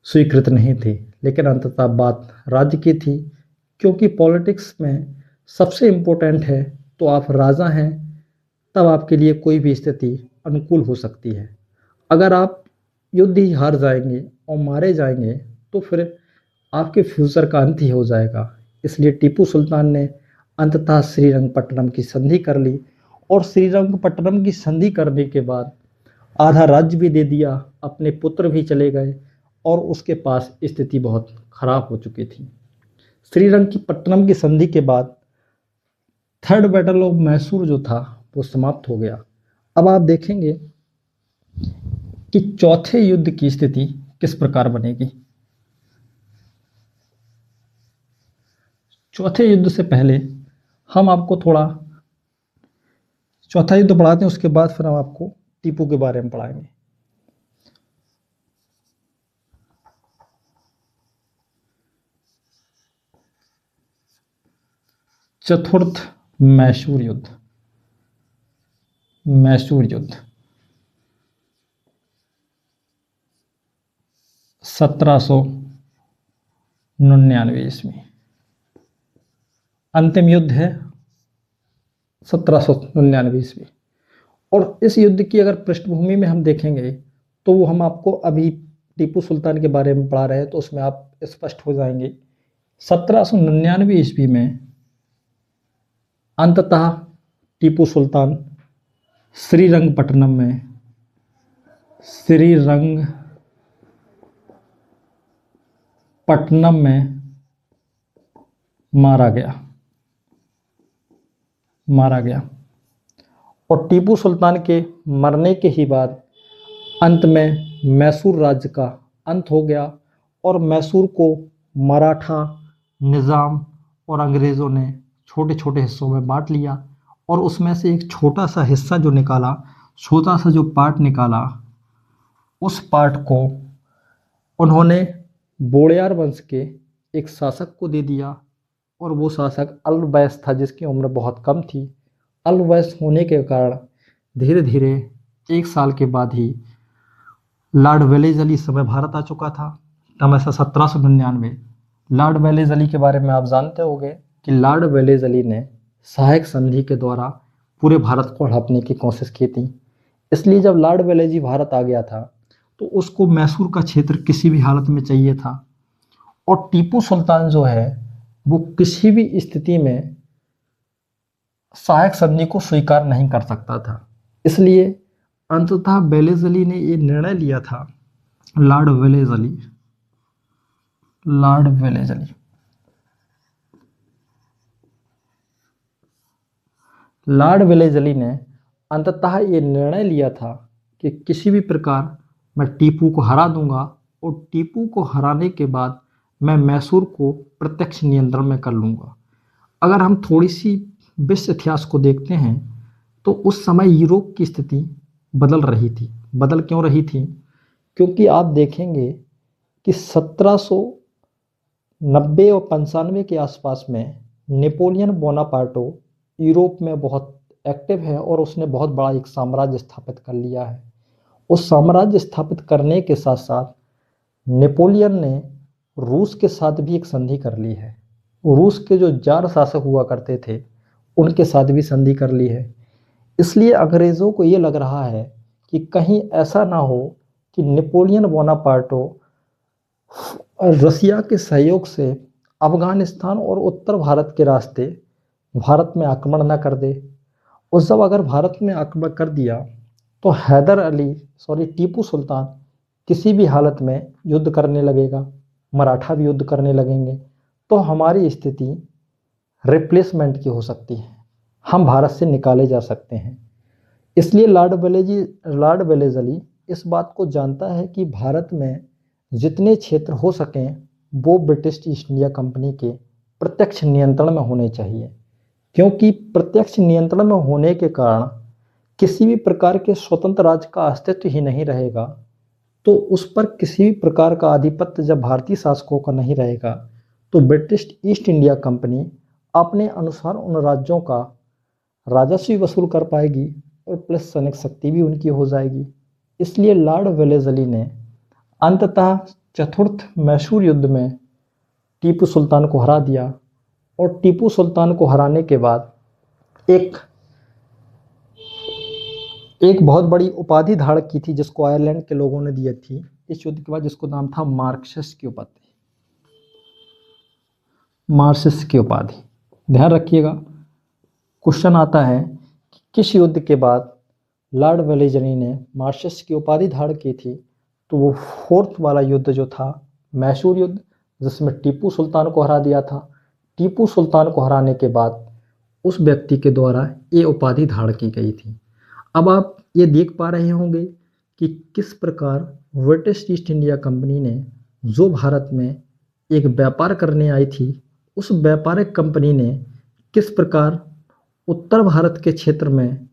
स्वीकृत नहीं थी, लेकिन अंततः बात राज्य की थी, क्योंकि पॉलिटिक्स में सबसे इम्पोर्टेंट है तो आप राजा हैं, तब आपके लिए कोई भी स्थिति अनुकूल हो सकती है। अगर आप युद्ध ही हार जाएंगे और मारे जाएंगे तो फिर आपके फ्यूचर का अंत ही हो जाएगा। इसलिए टीपू सुल्तान ने अंततः श्रीरंगपट्टनम की संधि कर ली, और श्रीरंगपट्टनम की संधि करने के बाद आधा राज्य भी दे दिया, अपने पुत्र भी चले गए, और उसके पास स्थिति बहुत खराब हो चुकी थी। श्रीरंगपट्टनम की संधि के बाद थर्ड बैटल ऑफ मैसूर जो था वो समाप्त हो गया। अब आप देखेंगे कि चौथे युद्ध की स्थिति किस प्रकार बनेगी। चौथे युद्ध से पहले हम आपको थोड़ा चौथा युद्ध पढ़ाते हैं, उसके बाद फिर हम आपको टीपू के बारे में पढ़ाएंगे। चतुर्थ मैसूर युद्ध। 1799 ईस्वी। अंतिम युद्ध है 1799 ईस्वी। और इस युद्ध की अगर पृष्ठभूमि में हम देखेंगे तो वो हम आपको अभी टीपू सुल्तान के बारे में पढ़ा रहे हैं, तो उसमें आप स्पष्ट हो जाएंगे। 1799 ईस्वी में अंततः टीपू सुल्तान श्रीरंगपट्टनम में मारा गया। और टीपू सुल्तान के मरने के ही बाद अंत में मैसूर राज्य का अंत हो गया, और मैसूर को मराठा, निज़ाम और अंग्रेज़ों ने छोटे छोटे हिस्सों में बांट लिया, और उसमें से एक छोटा सा हिस्सा जो निकाला, छोटा सा जो पार्ट निकाला, उस पार्ट को उन्होंने बोड़यार वंश के एक शासक को दे दिया, और वो शासक अल्वैस था, जिसकी उम्र बहुत कम थी। अल्वैस होने के कारण धीरे धीरे 1 साल के बाद ही लॉर्ड वेलेज़ली समय भारत आ चुका था। क्रमशः 1799। लॉर्ड वेलेज़ली के बारे में आप जानते होंगे कि लॉर्ड वेलेज़ली ने सहायक संधि के द्वारा पूरे भारत को हड़पने की कोशिश की थी। इसलिए जब लॉर्ड वेलेज़ली भारत आ गया था तो उसको मैसूर का क्षेत्र किसी भी हालत में चाहिए था, और टीपू सुल्तान जो है वो किसी भी स्थिति में सहायक संधि को स्वीकार नहीं कर सकता था। इसलिए अंततः वेलेज़ली ने ये निर्णय लिया था, लॉर्ड वेलेज़ली लॉर्ड वेलेज़ली ने अंततः ये निर्णय लिया था कि किसी भी प्रकार मैं टीपू को हरा दूंगा और टीपू को हराने के बाद मैं मैसूर को प्रत्यक्ष नियंत्रण में कर लूँगा। अगर हम थोड़ी सी विश्व इतिहास को देखते हैं तो उस समय यूरोप की स्थिति बदल रही थी। बदल क्यों रही थी? क्योंकि आप देखेंगे कि 1790 और 95 के आसपास में नेपोलियन बोनापार्टो यूरोप में बहुत एक्टिव है और उसने बहुत बड़ा एक साम्राज्य स्थापित कर लिया है। उस साम्राज्य स्थापित करने के साथ साथ नेपोलियन ने रूस के साथ भी एक संधि कर ली है। रूस के जो जार शासक हुआ करते थे उनके साथ भी संधि कर ली है। इसलिए अंग्रेज़ों को ये लग रहा है कि कहीं ऐसा ना हो कि नेपोलियन बोनापार्टो रसिया के सहयोग से अफगानिस्तान और उत्तर भारत के रास्ते भारत में आक्रमण न कर दे। और जब अगर भारत में आक्रमण कर दिया तो टीपू सुल्तान किसी भी हालत में युद्ध करने लगेगा, मराठा भी युद्ध करने लगेंगे, तो हमारी स्थिति रिप्लेसमेंट की हो सकती है, हम भारत से निकाले जा सकते हैं। इसलिए लॉर्ड वेलेज़ली इस बात को जानता है कि भारत में जितने क्षेत्र हो सकें वो ब्रिटिश ईस्ट इंडिया कंपनी के प्रत्यक्ष नियंत्रण में होने चाहिए, क्योंकि प्रत्यक्ष नियंत्रण में होने के कारण किसी भी प्रकार के स्वतंत्र राज्य का अस्तित्व ही नहीं रहेगा। तो उस पर किसी भी प्रकार का आधिपत्य जब भारतीय शासकों का नहीं रहेगा तो ब्रिटिश ईस्ट इंडिया कंपनी अपने अनुसार उन राज्यों का राजस्व भी वसूल कर पाएगी और प्लस सैनिक शक्ति भी उनकी हो जाएगी। इसलिए लॉर्ड वेलेज़ली ने अंततः चतुर्थ मैसूर युद्ध में टीपू सुल्तान को हरा दिया और टीपू सुल्तान को हराने के बाद एक बहुत बड़ी उपाधि धारण की थी जिसको आयरलैंड के लोगों ने दी थी इस युद्ध के बाद, जिसको नाम था मार्क्सिस की उपाधि। ध्यान रखिएगा, क्वेश्चन आता है कि किस युद्ध के बाद लॉर्ड वेलेज़ली ने मार्क्सिस की उपाधि धारण की थी? तो वो फोर्थ वाला युद्ध जो था मैसूर युद्ध, जिसमें टीपू सुल्तान को हरा दिया था। टीपू सुल्तान को हराने के बाद उस व्यक्ति के द्वारा ये उपाधि धारण की गई थी। अब आप ये देख पा रहे होंगे कि किस प्रकार ब्रिटिश ईस्ट इंडिया कंपनी ने जो भारत में एक व्यापार करने आई थी, उस व्यापारिक कंपनी ने किस प्रकार उत्तर भारत के क्षेत्र में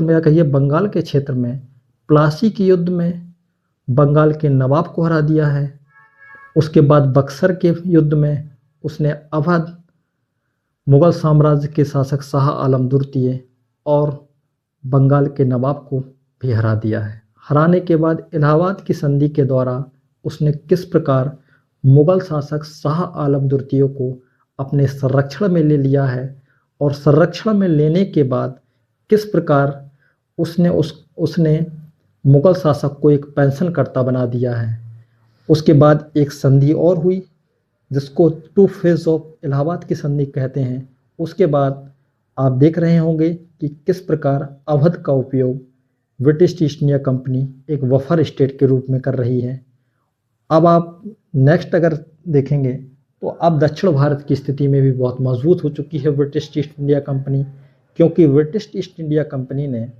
या कहिए बंगाल के क्षेत्र में प्लासी के युद्ध में बंगाल के नवाब को हरा दिया है। उसके बाद बक्सर के युद्ध में उसने अवध मुगल साम्राज्य के शासक शाह आलम द्वितीय और बंगाल के नवाब को भी हरा दिया है। हराने के बाद इलाहाबाद की संधि के द्वारा उसने किस प्रकार मुगल शासक शाह आलम द्वितीय को अपने संरक्षण में ले लिया है और संरक्षण में लेने के बाद किस प्रकार उसने मुगल शासक को एक पेंशनकर्ता बना दिया है। उसके बाद एक संधि और हुई जिसको टू फेज ऑफ इलाहाबाद की संधि कहते हैं। उसके बाद आप देख रहे होंगे कि किस प्रकार अवध का उपयोग ब्रिटिश ईस्ट इंडिया कंपनी एक बफर स्टेट के रूप में कर रही है। अब आप नेक्स्ट अगर देखेंगे तो अब दक्षिण भारत की स्थिति में भी बहुत मजबूत हो चुकी है ब्रिटिश ईस्ट इंडिया कंपनी, क्योंकि ब्रिटिश ईस्ट इंडिया कंपनी ने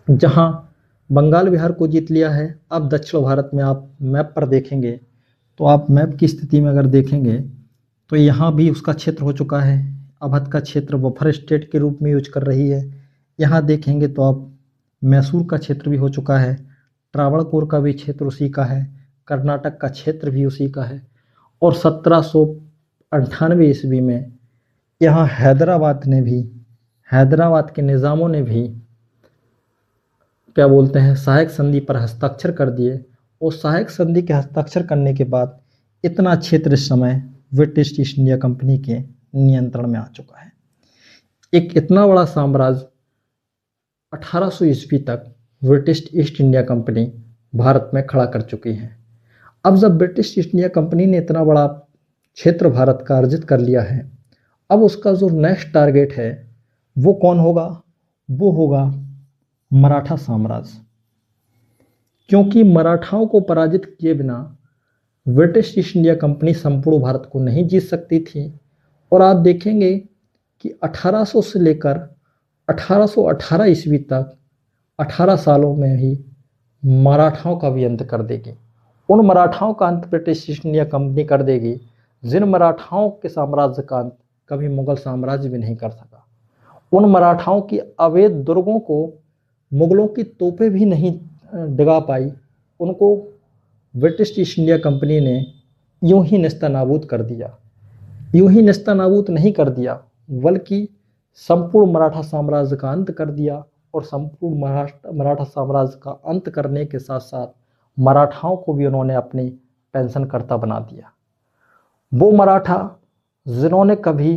जहां बंगाल बिहार को जीत लिया है, अब दक्षिण भारत में आप मैप पर देखेंगे तो आप मैप की स्थिति में अगर देखेंगे तो यहाँ भी उसका क्षेत्र हो चुका है। अवध का क्षेत्र बफर स्टेट के रूप में यूज कर रही है। यहाँ देखेंगे तो आप मैसूर का क्षेत्र भी हो चुका है, ट्रावणकोर का भी क्षेत्र उसी का है, कर्नाटक का क्षेत्र भी उसी का है। और 1798 ईस्वी में यहाँ हैदराबाद के निज़ामों ने भी सहायक संधि पर हस्ताक्षर कर दिए। और सहायक संधि के हस्ताक्षर करने के बाद इतना क्षेत्र इस समय ब्रिटिश ईस्ट इंडिया कंपनी के नियंत्रण में आ चुका है। एक इतना बड़ा साम्राज्य 1800 ईस्वी तक British East India company Bharat में खड़ा कर चुकी है। अब जब ब्रिटिश ईस्ट इंडिया कंपनी ने इतना बड़ा क्षेत्र भारत का अर्जित कर लिया है, अब उसका जो नेक्स्ट टारगेट है वो कौन होगा? वो होगा मराठा साम्राज्य, क्योंकि मराठाओं को पराजित किए बिना ब्रिटिश ईस्ट इंडिया कंपनी संपूर्ण भारत को नहीं जीत सकती थी। और आप देखेंगे कि 1800 से लेकर 1818 ईस्वी तक 18 सालों में ही मराठाओं का भी अंत कर देगी। उन मराठाओं का अंत ब्रिटिश ईस्ट इंडिया कंपनी कर देगी जिन मराठाओं के साम्राज्य का अंत कभी मुगल साम्राज्य भी नहीं कर सका। उन मराठाओं की अवैध दुर्गों को मुगलों की तोपें भी नहीं डिगा पाई। उनको ब्रिटिश ईस्ट इंडिया कंपनी ने यूं ही नेस्तनाबूद कर दिया। यूं ही नेस्तनाबूद नहीं कर दिया बल्कि संपूर्ण मराठा साम्राज्य का अंत कर दिया। और संपूर्ण मराठा साम्राज्य का अंत करने के साथ साथ मराठाओं को भी उन्होंने अपनी पेंशनकर्ता बना दिया। वो मराठा जिन्होंने कभी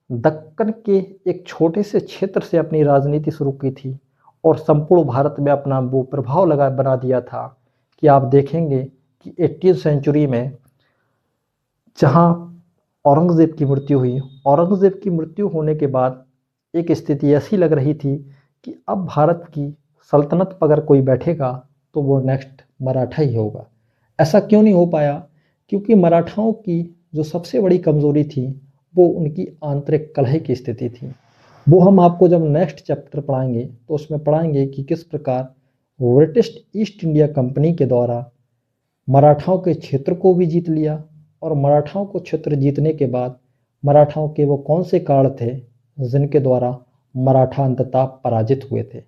दक्कन के एक छोटे से क्षेत्र से अपनी राजनीति शुरू की थी और संपूर्ण भारत में अपना वो प्रभाव बना दिया था कि आप देखेंगे कि 18वीं सेंचुरी में जहां औरंगज़ेब की मृत्यु हुई, औरंगज़ेब की मृत्यु होने के बाद एक स्थिति ऐसी लग रही थी कि अब भारत की सल्तनत पर अगर कोई बैठेगा तो वो नेक्स्ट मराठा ही होगा। ऐसा क्यों नहीं हो पाया? क्योंकि मराठाओं की जो सबसे बड़ी कमज़ोरी थी वो उनकी आंतरिक कलह की स्थिति थी। वो हम आपको जब नेक्स्ट चैप्टर पढ़ाएंगे तो उसमें पढ़ाएंगे कि किस प्रकार ब्रिटिश ईस्ट इंडिया कंपनी के द्वारा मराठाओं के क्षेत्र को भी जीत लिया और मराठाओं को क्षेत्र जीतने के बाद मराठाओं के वो कौन से कारण थे जिनके द्वारा मराठा अंततः पराजित हुए थे।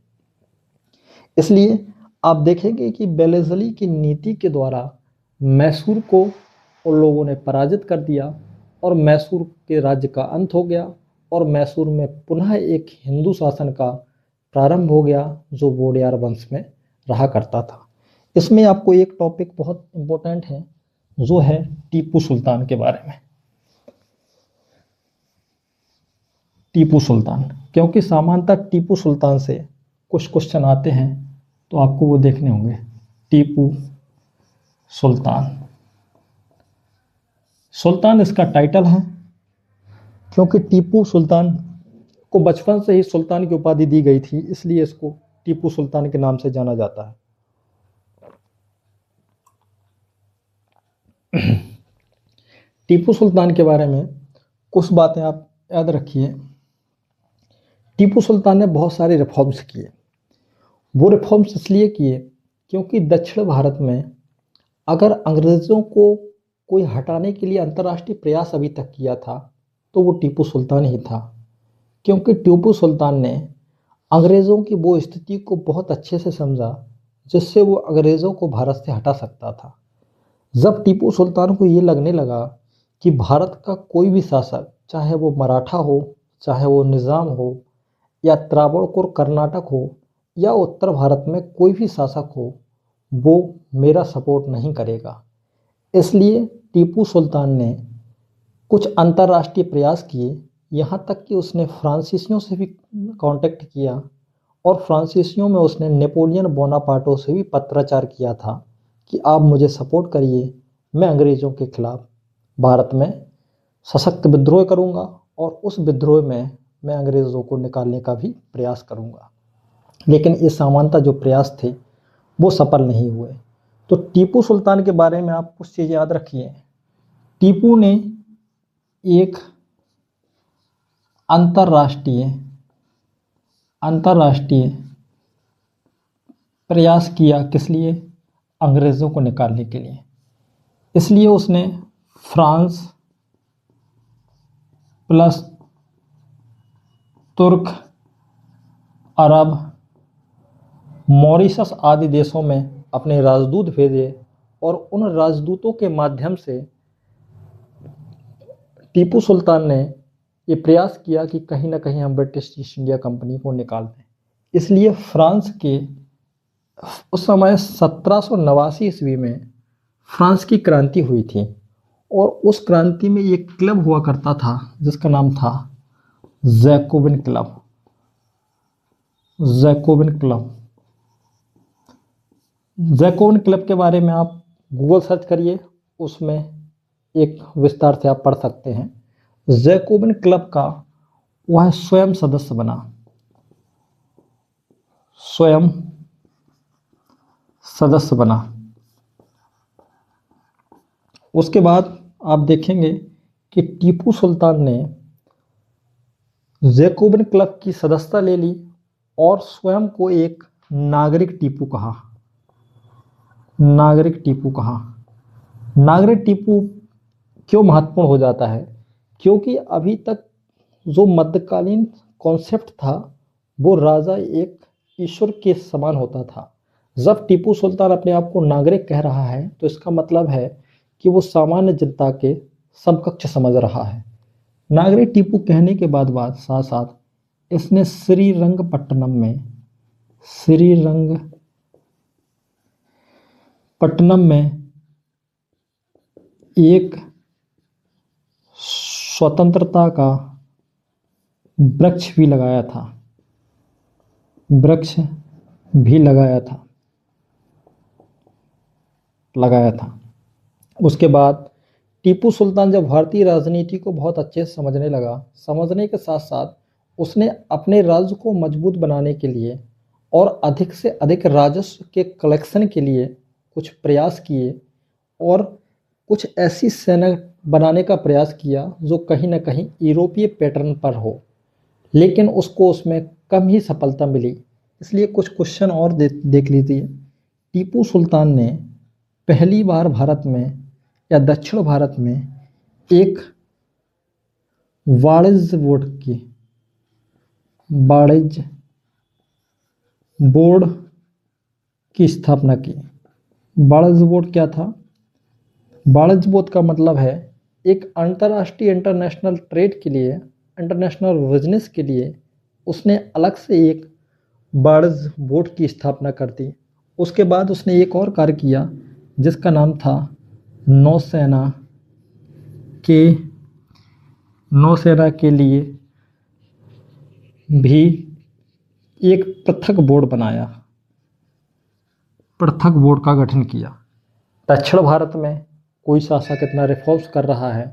इसलिए आप देखेंगे कि बेलेज़ली की नीति के द्वारा मैसूर को उन लोगों ने पराजित कर दिया और मैसूर के राज्य का अंत हो गया और मैसूर में पुनः एक हिंदू शासन का प्रारंभ हो गया जो वोडेयार वंश में रहा करता था। इसमें आपको एक टॉपिक बहुत इम्पोर्टेंट है जो है टीपू सुल्तान के बारे में। टीपू सुल्तान, क्योंकि सामान्यतः टीपू सुल्तान से कुछ क्वेश्चन आते हैं तो आपको वो देखने होंगे। टीपू सुल्तान, सुल्तान इसका टाइटल है क्योंकि टीपू सुल्तान को बचपन से ही सुल्तान की उपाधि दी गई थी, इसलिए इसको टीपू सुल्तान के नाम से जाना जाता है। टीपू सुल्तान के बारे में कुछ बातें आप याद रखिए। टीपू सुल्तान ने बहुत सारे रिफॉर्म्स किए। वो रिफॉर्म्स इसलिए किए क्योंकि दक्षिण भारत में अगर अंग्रेज़ों को कोई हटाने के लिए अंतर्राष्ट्रीय प्रयास अभी तक किया था तो वो टीपू सुल्तान ही था, क्योंकि टीपू सुल्तान ने अंग्रेज़ों की वो स्थिति को बहुत अच्छे से समझा जिससे वो अंग्रेज़ों को भारत से हटा सकता था। जब टीपू सुल्तान को ये लगने लगा कि भारत का कोई भी शासक, चाहे वो मराठा हो, चाहे वो निज़ाम हो या त्रावणकोर कर्नाटक हो या उत्तर भारत में कोई भी शासक हो, वो मेरा सपोर्ट नहीं करेगा, इसलिए टीपू सुल्तान ने कुछ अंतर्राष्ट्रीय प्रयास किए। यहाँ तक कि उसने फ्रांसीसियों से भी कांटेक्ट किया और फ्रांसीसियों में उसने नेपोलियन बोनापार्टो से भी पत्राचार किया था कि आप मुझे सपोर्ट करिए, मैं अंग्रेज़ों के खिलाफ भारत में सशक्त विद्रोह करूँगा और उस विद्रोह में मैं अंग्रेज़ों को निकालने का भी प्रयास करूँगा। लेकिन ये सामान्यतः जो प्रयास थे वो सफल नहीं हुए। तो टीपू सुल्तान के बारे में आप कुछ चीज़ याद रखिए। टीपू ने एक अंतर्राष्ट्रीय प्रयास किया, किस लिए? अंग्रेज़ों को निकालने के लिए। इसलिए उसने फ्रांस प्लस तुर्क, अरब, मॉरिशस आदि देशों में अपने राजदूत भेजे और उन राजदूतों के माध्यम से टीपू सुल्तान ने ये प्रयास किया कि कहीं ना कहीं हम ब्रिटिश ईस्ट इंडिया कंपनी को निकाल दें। इसलिए फ्रांस के उस समय 1789 ईस्वी में फ्रांस की क्रांति हुई थी और उस क्रांति में एक क्लब हुआ करता था जिसका नाम था जैकोबिन क्लब। जैकोबिन क्लब के बारे में आप गूगल सर्च करिए, उसमें एक विस्तार से आप पढ़ सकते हैं। जैकोबिन क्लब का वह स्वयं सदस्य बना। उसके बाद आप देखेंगे कि टीपू सुल्तान ने जैकोबिन क्लब की सदस्यता ले ली और स्वयं को एक नागरिक टीपू कहा। नागरिक टीपू कहा। नागरिक टीपू क्यों महत्वपूर्ण हो जाता है? क्योंकि अभी तक जो मध्यकालीन कॉन्सेप्ट था वो राजा एक ईश्वर के समान होता था। जब टीपू सुल्तान अपने आप को नागरिक कह रहा है तो इसका मतलब है कि वो सामान्य जनता के समकक्ष समझ रहा है। नागरिक टीपू कहने के बाद साथ साथ इसने श्रीरंगपट्टनम में एक स्वतंत्रता का वृक्ष भी लगाया था। उसके बाद टीपू सुल्तान जब भारतीय राजनीति को बहुत अच्छे से समझने के साथ साथ उसने अपने राज्य को मजबूत बनाने के लिए और अधिक से अधिक राजस्व के कलेक्शन के लिए कुछ प्रयास किए और कुछ ऐसी सेना बनाने का प्रयास किया जो कहीं ना कहीं यूरोपीय पैटर्न पर हो, लेकिन उसको उसमें कम ही सफलता मिली। इसलिए कुछ क्वेश्चन और देख लीजिए। टीपू सुल्तान ने पहली बार भारत में या दक्षिण भारत में एक वाणिज्य बोर्ड की स्थापना की। वाणिज्य बोर्ड क्या था? वाणिज्य बोर्ड का मतलब है एक अंतर्राष्ट्रीय इंटरनेशनल ट्रेड के लिए, इंटरनेशनल बिजनेस के लिए उसने अलग से एक वाणिज्य बोर्ड की स्थापना कर दी। उसके बाद उसने एक और कार्य किया जिसका नाम था नौसेना के लिए भी एक पृथक बोर्ड का गठन किया। दक्षिण भारत में कोई शासक इतना रिफॉर्म्स कर रहा है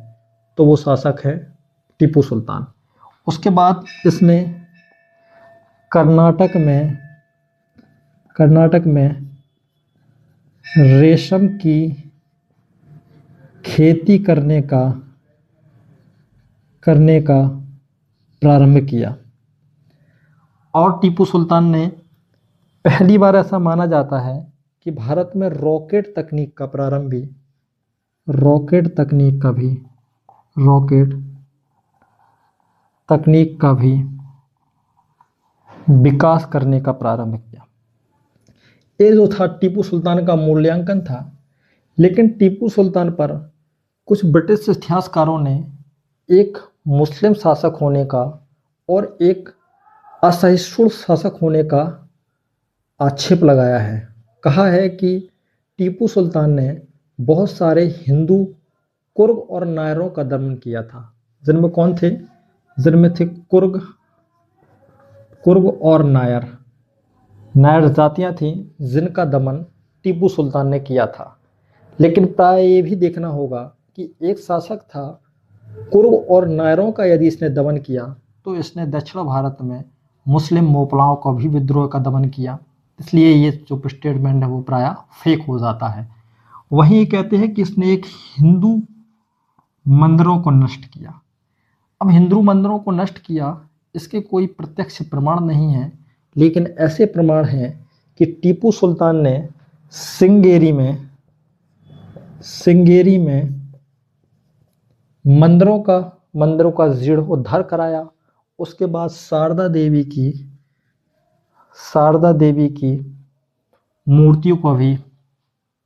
तो वो शासक है टीपू सुल्तान। उसके बाद इसने कर्नाटक में रेशम की खेती करने का प्रारंभ किया और टीपू सुल्तान ने पहली बार ऐसा माना जाता है कि भारत में रॉकेट तकनीक का भी विकास करने का प्रारंभ किया। ये जो था टीपू सुल्तान का मूल्यांकन था, लेकिन टीपू सुल्तान पर कुछ ब्रिटिश इतिहासकारों ने एक मुस्लिम शासक होने का और एक असहिष्णु शासक होने का आक्षेप लगाया है। कहा है कि टीपू सुल्तान ने बहुत सारे हिंदू कुर्ग और नायरों का दमन किया था। जिनमें कौन थे? जिनमें थे कुर्ग और नायर जातियां थीं जिनका दमन टीपू सुल्तान ने किया था। लेकिन प्राय ये भी देखना होगा कि एक शासक था कुर्ग और नायरों का यदि इसने दमन किया तो इसने दक्षिण भारत में मुस्लिम मोपलाओं का भी विद्रोह का दमन किया। इसलिए ये जो स्टेटमेंट है वो प्राय फेक हो जाता है। वहीं कहते हैं कि इसने एक हिंदू मंदिरों को नष्ट किया। अब हिंदू मंदिरों को नष्ट किया इसके कोई प्रत्यक्ष प्रमाण नहीं है, लेकिन ऐसे प्रमाण हैं कि टीपू सुल्तान ने सिंगेरी में मंदिरों का जीर्णोद्धार कराया। उसके बाद शारदा देवी की मूर्तियों को भी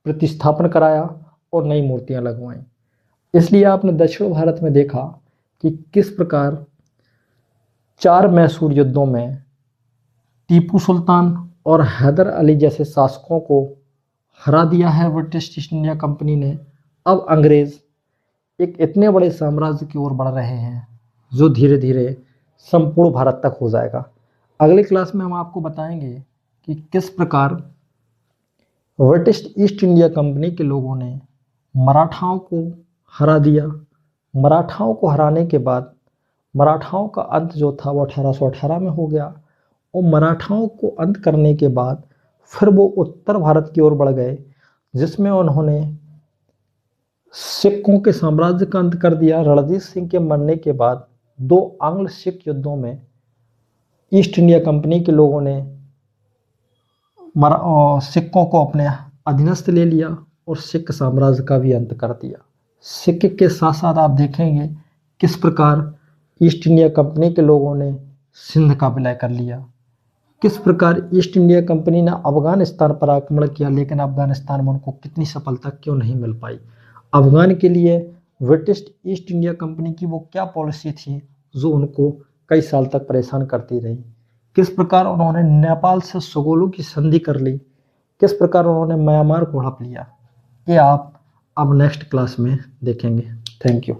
प्रतिस्थापन कराया और नई मूर्तियां लगवाई। इसलिए आपने दक्षिण भारत में देखा कि किस प्रकार 4 मैसूर युद्धों में टीपू सुल्तान और हैदर अली जैसे शासकों को हरा दिया है ब्रिटिश ईस्ट इंडिया कंपनी ने। अब अंग्रेज एक इतने बड़े साम्राज्य की ओर बढ़ रहे हैं जो धीरे धीरे संपूर्ण भारत तक हो जाएगा। अगली क्लास में हम आपको बताएंगे कि किस प्रकार ब्रिटिश ईस्ट इंडिया कंपनी के लोगों ने मराठाओं को हरा दिया। मराठाओं को हराने के बाद मराठाओं का अंत जो था वो 1818 में हो गया और मराठाओं को अंत करने के बाद फिर वो उत्तर भारत की ओर बढ़ गए, जिसमें उन्होंने सिखों के साम्राज्य का अंत कर दिया। रणजीत सिंह के मरने के बाद दो आंग्ल सिख युद्धों में ईस्ट इंडिया कंपनी के लोगों ने सिखों को अपने अधीनस्थ ले लिया और सिख साम्राज्य का भी अंत कर दिया। सिख के साथ साथ आप देखेंगे किस प्रकार ईस्ट इंडिया कंपनी के लोगों ने सिंध का विलय कर लिया, किस प्रकार ईस्ट इंडिया कंपनी ने अफगानिस्तान पर आक्रमण किया, लेकिन अफगानिस्तान में उनको कितनी सफलता क्यों नहीं मिल पाई। अफगान के लिए ब्रिटिश ईस्ट इंडिया कंपनी की वो क्या पॉलिसी थी जो उनको कई साल तक परेशान करती रही। किस प्रकार उन्होंने नेपाल से सुगोलू की संधि कर ली, किस प्रकार उन्होंने म्यांमार को हड़प लिया, ये आप अब नेक्स्ट क्लास में देखेंगे। Thank you.